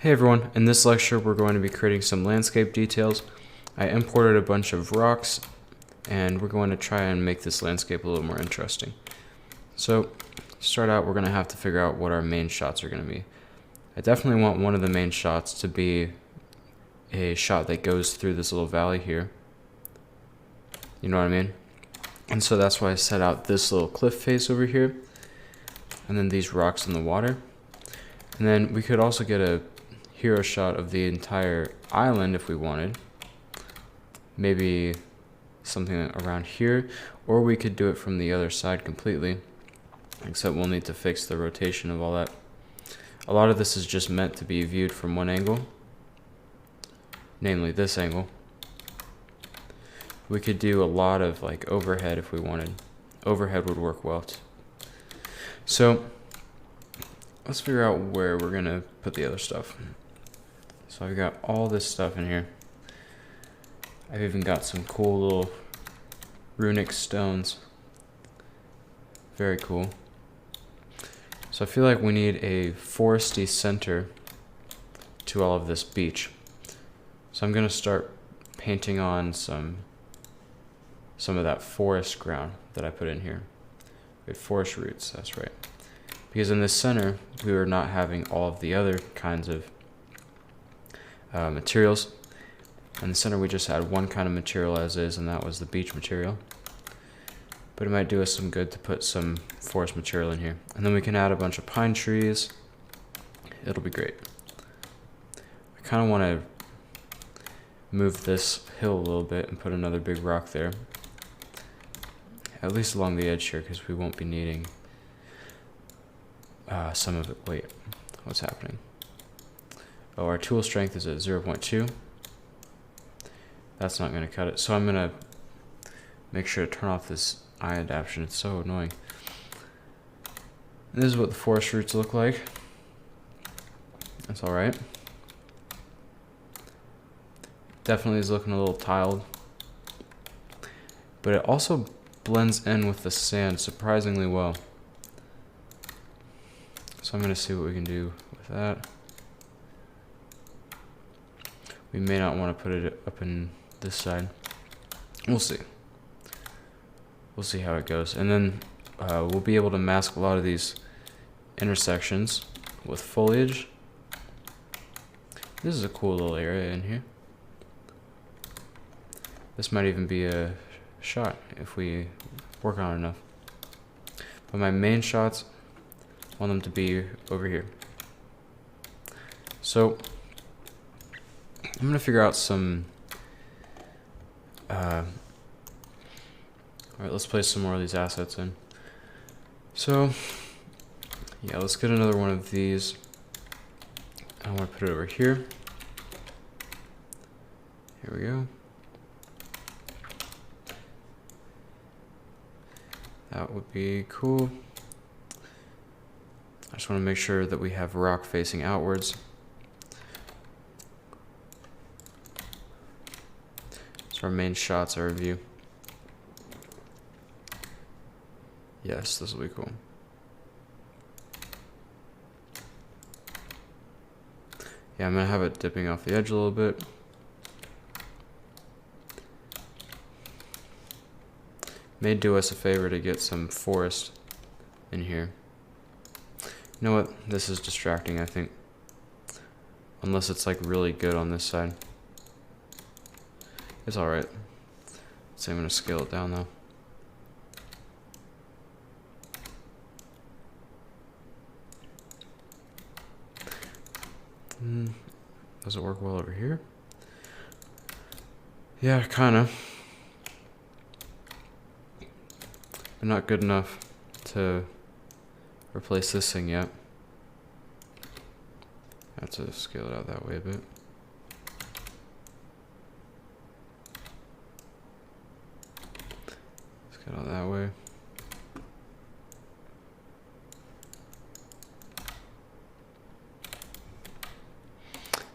Hey everyone, in this lecture we're going to be creating some landscape details. I imported a bunch of rocks and we're going to try and make this landscape a little more interesting. So to start out, we're going to have to figure out what our main shots are going to be. I definitely want one of the main shots to be a shot that goes through this little valley here. You know what I mean? And so that's why I set out this little cliff face over here and then these rocks in the water. And then we could also get a hero shot of the entire island if we wanted. Maybe something around here, or we could do it from the other side completely, except we'll need to fix the rotation of all that. A lot of this is just meant to be viewed from one angle, namely this angle. We could do a lot of like overhead if we wanted. Overhead would work well too. So let's figure out where we're gonna put the other stuff. So I've got all this stuff in here. I've even got some cool little runic stones. Very cool. So I feel like we need a foresty center to all of this beach. So I'm gonna start painting on some of that forest ground that I put in here. We have forest roots, that's right. Because in the center, we were not having all of the other kinds of materials. In the center, we just had one kind of material as is, and that was the beach material. But it might do us some good to put some forest material in here. And then we can add a bunch of pine trees. It'll be great. I kind of want to move this hill a little bit and put another big rock there. At least along the edge here, because we won't be needing some of it. Wait, what's happening? Oh, our tool strength is at 0.2. That's not going to cut it. So I'm going to make sure to turn off this eye adaptation. It's so annoying. And this is what the forest roots look like. That's alright. Definitely is looking a little tiled. But it also blends in with the sand surprisingly well. So I'm going to see what we can do with that. We may not want to put it up in this side. We'll see. We'll see how it goes. And then we'll be able to mask a lot of these intersections with foliage. This is a cool little area in here. This might even be a shot if we work on it enough. But my main shots, I want them to be over here. So I'm gonna figure out some alright, let's place some more of these assets in. So yeah, let's get another one of these. I want to put it over here. Here we go. That would be cool. I just want to make sure that we have rock facing outwards. So our main shots are a view. Yes, this will be cool. Yeah, I'm going to have it dipping off the edge a little bit. May do us a favor to get some forest in here. You know what? This is distracting, I think. Unless it's like really good on this side. It's alright. So I'm going to scale it down though. Does it work well over here? Yeah, kinda. But not good enough to replace this thing yet. I have to scale it out that way a bit. Scale it out that way.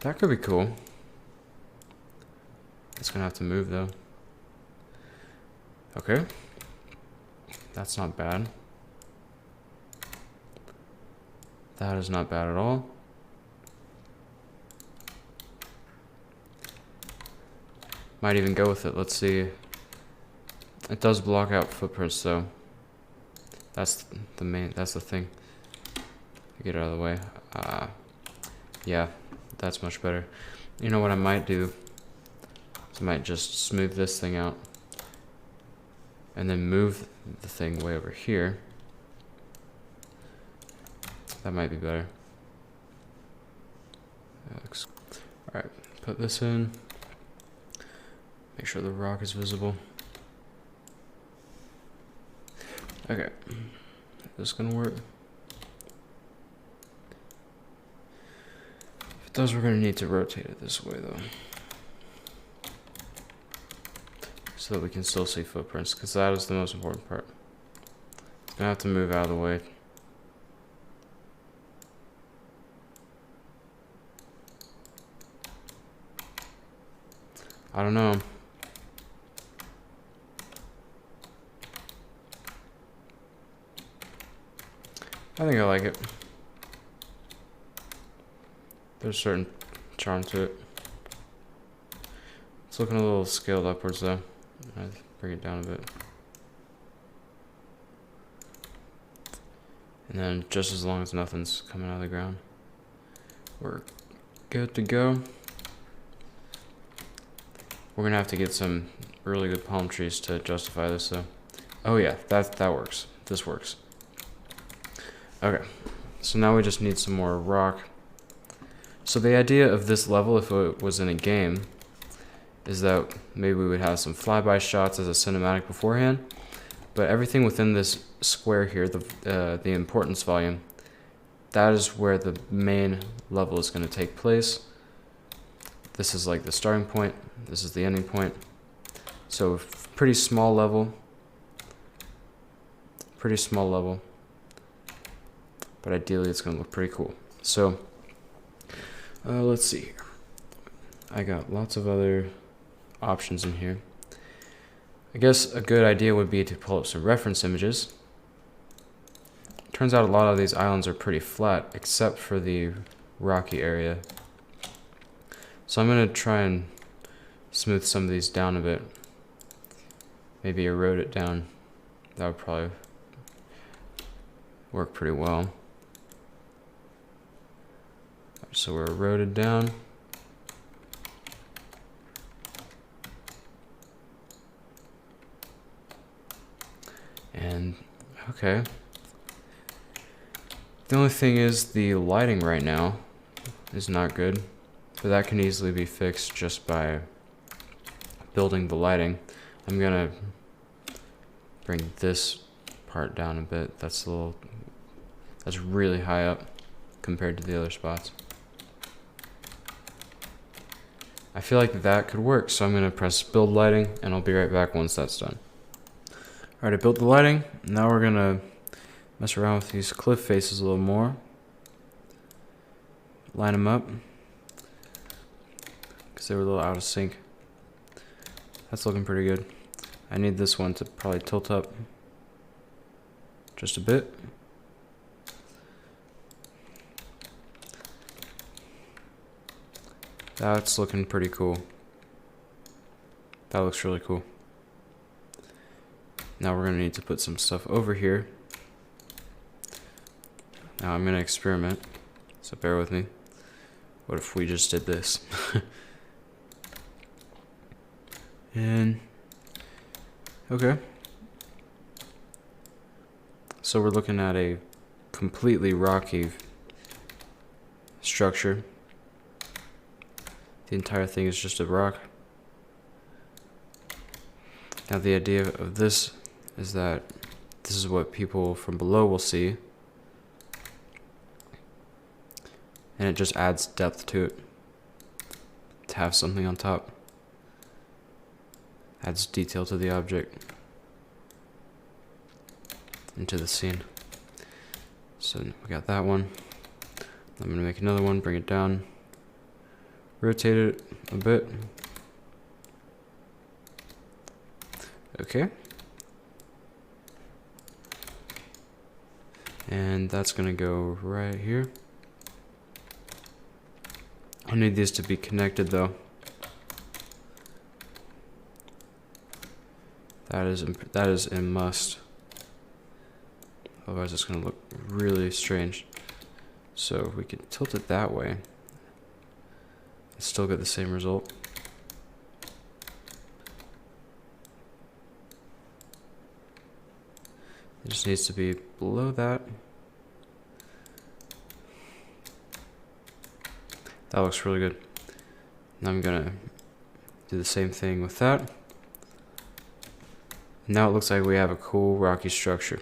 That could be cool. It's gonna have to move though. Okay. That's not bad. That is not bad at all. Might even go with it. Let's see. It does block out footprints though. That's the thing. Get it out of the way. Yeah, that's much better. You know what I might do? I might just smooth this thing out and then move the thing way over here. That might be better. Alright, put this in. Make sure the rock is visible. Okay, is this gonna work? If it does, we're gonna need to rotate it this way though, so that we can still see footprints, because that is the most important part. It's gonna have to move out of the way. I don't know. I think I like it. There's a certain charm to it. It's looking a little scaled upwards though. I'll bring it down a bit. And then just as long as nothing's coming out of the ground, we're good to go. We're gonna have to get some really good palm trees to justify this though. Oh yeah, that works. This works. Okay, so now we just need some more rock. So the idea of this level, if it was in a game, is that maybe we would have some flyby shots as a cinematic beforehand, but everything within this square here, the importance volume, that is where the main level is going to take place. This is like the starting point, this is the ending point. So pretty small level, but ideally it's going to look pretty cool. So let's see here. I got lots of other options in here. I guess a good idea would be to pull up some reference images. Turns out a lot of these islands are pretty flat except for the rocky area. So I'm going to try and smooth some of these down a bit. Maybe erode it down. That would probably work pretty well. So we're eroded down. And okay. The only thing is the lighting right now is not good, but that can easily be fixed just by building the lighting. I'm gonna bring this part down a bit. That's really high up compared to the other spots. I feel like that could work, so I'm going to press build lighting, and I'll be right back once that's done. Alright, I built the lighting. Now we're going to mess around with these cliff faces a little more. Line them up, because they were a little out of sync. That's looking pretty good. I need this one to probably tilt up just a bit. That's looking pretty cool. That looks really cool. Now we're going to need to put some stuff over here. Now I'm going to experiment, so bear with me. What if we just did this? And okay. So we're looking at a completely rocky structure. The entire thing is just a rock. Now the idea of this is that this is what people from below will see. And it just adds depth to it. To have something on top. Adds detail to the object. And to the scene. So we got that one. I'm going to make another one, bring it down. Rotate it a bit. Okay. And that's going to go right here. I need these to be connected though. That is a must. Otherwise it's going to look really strange. So we can tilt it that way and still get the same result. It just needs to be below that. That looks really good. Now I'm gonna do the same thing with that. Now it looks like we have a cool rocky structure.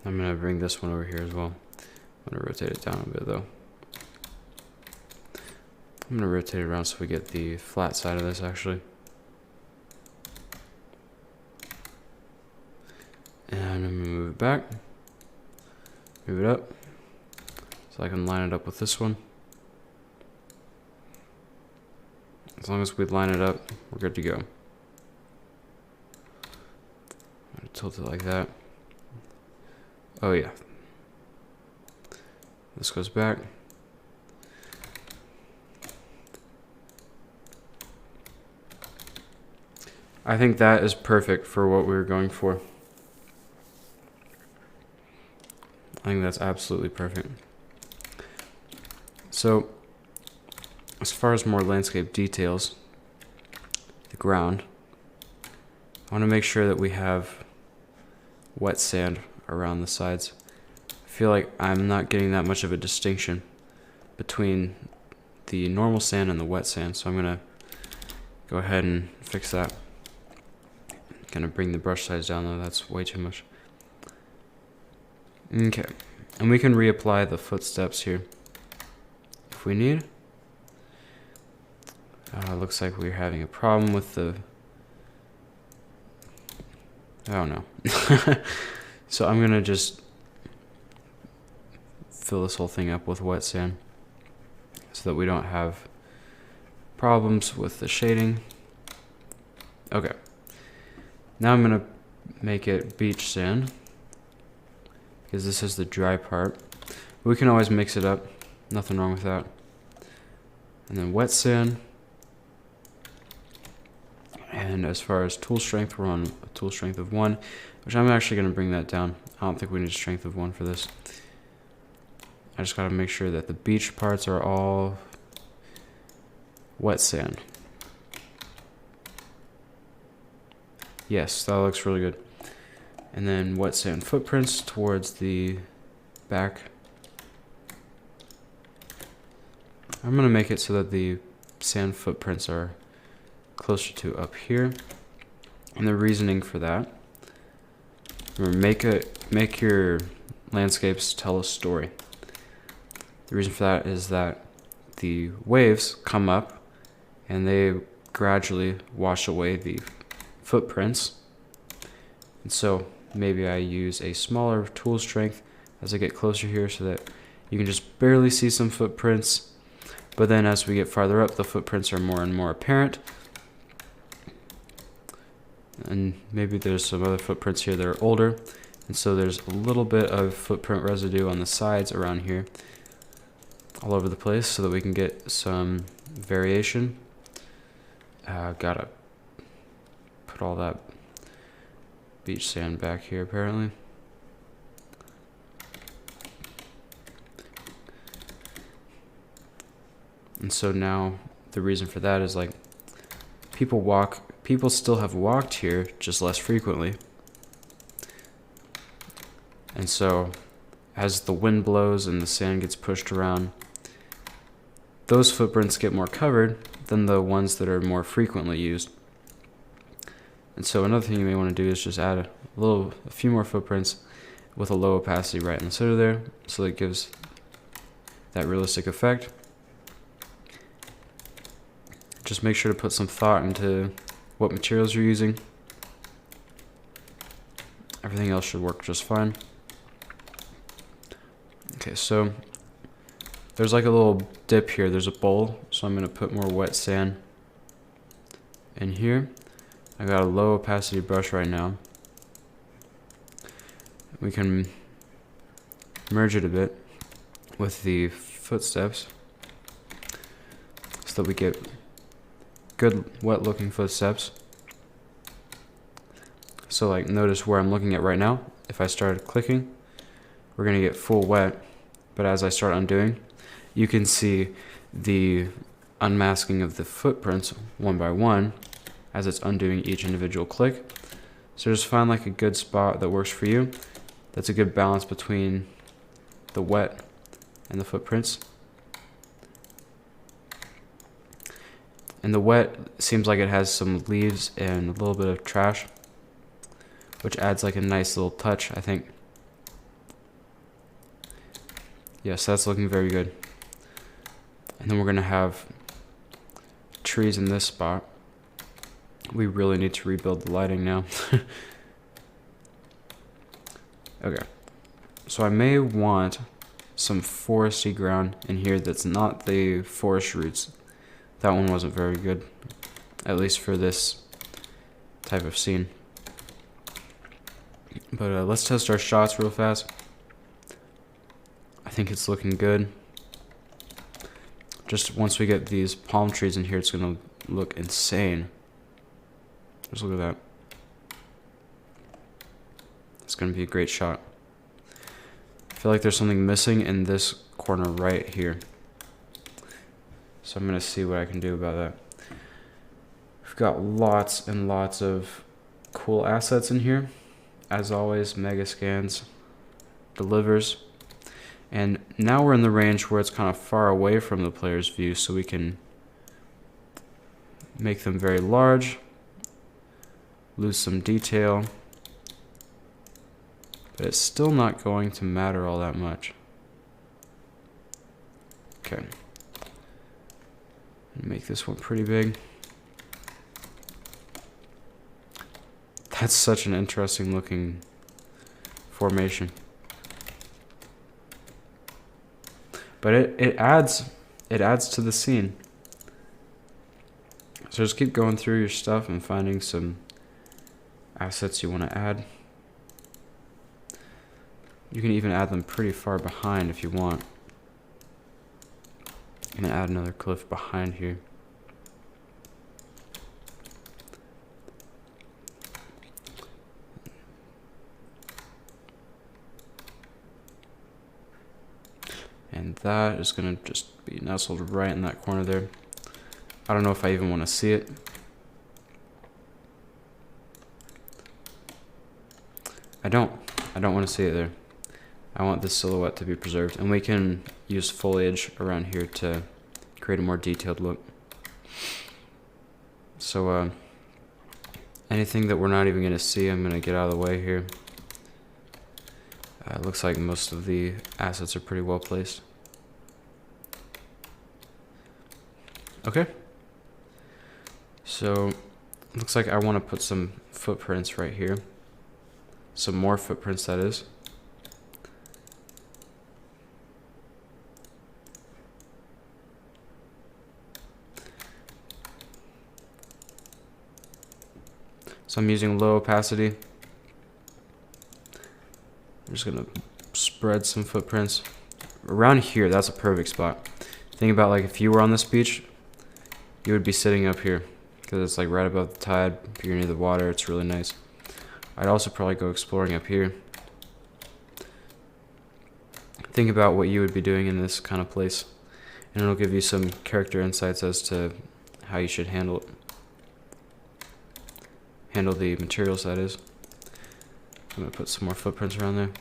I'm gonna bring this one over here as well. I'm gonna rotate it down a bit though. I'm gonna rotate it around so we get the flat side of this actually. And I'm gonna move it back, move it up, so I can line it up with this one. As long as we line it up, we're good to go. I'm gonna tilt it like that. Oh yeah. This goes back. I think that is perfect for what we were going for. I think that's absolutely perfect. So, as far as more landscape details, the ground, I want to make sure that we have wet sand around the sides. I feel like I'm not getting that much of a distinction between the normal sand and the wet sand, so I'm going to go ahead and fix that. I'm going to bring the brush size down though, that's way too much. Okay, and we can reapply the footsteps here if we need. Looks like we're having a problem with the... I don't know. So I'm gonna just fill this whole thing up with wet sand so that we don't have problems with the shading. Okay. Now I'm gonna make it beach sand because this is the dry part. We can always mix it up. Nothing wrong with that. And then wet sand. And as far as tool strength, we're on a tool strength of 1, which I'm actually going to bring that down. I don't think we need a strength of 1 for this. I just got to make sure that the beach parts are all wet sand. Yes, that looks really good. And then wet sand footprints towards the back. I'm going to make it so that the sand footprints are closer to up here. And the reasoning for that, remember, make your landscapes tell a story. The reason for that is that the waves come up and they gradually wash away the footprints. And so maybe I use a smaller tool strength as I get closer here so that you can just barely see some footprints. But then as we get farther up, the footprints are more and more apparent. And maybe there's some other footprints here that are older, and so there's a little bit of footprint residue on the sides around here all over the place so that we can get some variation. Gotta put all that beach sand back here apparently. And so now the reason for that is like people still have walked here, just less frequently. And so as the wind blows and the sand gets pushed around, those footprints get more covered than the ones that are more frequently used. And so another thing you may want to do is just add a few more footprints with a low opacity right in the center there, so that it gives that realistic effect. Just make sure to put some thought into what materials you're using. Everything else should work just fine. Okay, so there's like a little dip here. There's a bowl, so I'm going to put more wet sand in here. I got a low opacity brush right now. We can merge it a bit with the footsteps so that we get good wet looking footsteps. So like notice where I'm looking at right now. If I started clicking, we're gonna get full wet. But as I start undoing, you can see the unmasking of the footprints one by one as it's undoing each individual click. So just find like a good spot that works for you. That's a good balance between the wet and the footprints. And the wet seems like it has some leaves and a little bit of trash, which adds like a nice little touch, I think. Yes, that's looking very good. And then we're gonna have trees in this spot. We really need to rebuild the lighting now. Okay, so I may want some foresty ground in here that's not the forest roots. That one wasn't very good, at least for this type of scene. But let's test our shots real fast. I think it's looking good. Just once we get these palm trees in here, it's gonna look insane. Just look at that. It's gonna be a great shot. I feel like there's something missing in this corner right here. So I'm gonna see what I can do about that. We've got lots and lots of cool assets in here. As always, Megascans delivers. And now we're in the range where it's kind of far away from the player's view, so we can make them very large, lose some detail, but it's still not going to matter all that much. Okay. Make this one pretty big. That's such an interesting looking formation. But it adds to the scene. So just keep going through your stuff and finding some assets you want to add. You can even add them pretty far behind if you want. I'm gonna add another cliff behind here. And that is gonna just be nestled right in that corner there. I don't know if I even want to see it. I don't want to see it there. I want this silhouette to be preserved, and we can use foliage around here to create a more detailed look. So anything that we're not even going to see, I'm going to get out of the way here. It looks like most of the assets are pretty well placed. Okay. So it looks like I want to put some footprints right here. Some more footprints, that is. So I'm using low opacity. I'm just gonna spread some footprints. Around here, that's a perfect spot. Think about like if you were on this beach, you would be sitting up here because it's like right above the tide. If you're near the water, it's really nice. I'd also probably go exploring up here. Think about what you would be doing in this kind of place, and it'll give you some character insights as to how you should handle the materials, that is. I'm gonna put some more footprints around there.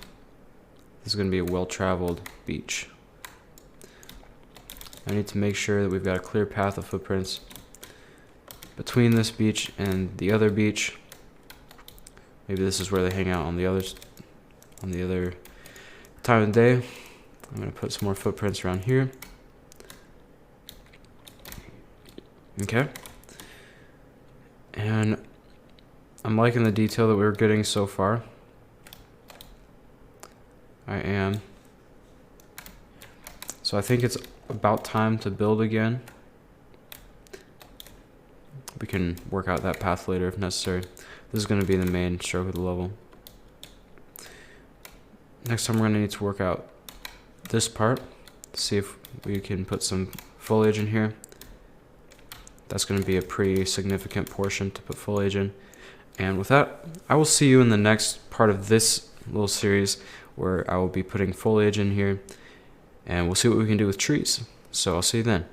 This is gonna be a well-traveled beach. I need to make sure that we've got a clear path of footprints between this beach and the other beach. Maybe this is where they hang out on the other time of the day. I'm gonna put some more footprints around here. Okay. And I'm liking the detail that we're getting so far. I am. So I think it's about time to build again. We can work out that path later if necessary. This is going to be the main stroke of the level. Next time we're going to need to work out this part. See if we can put some foliage in here. That's going to be a pretty significant portion to put foliage in. And with that, I will see you in the next part of this little series where I will be putting foliage in here, and we'll see what we can do with trees. So I'll see you then.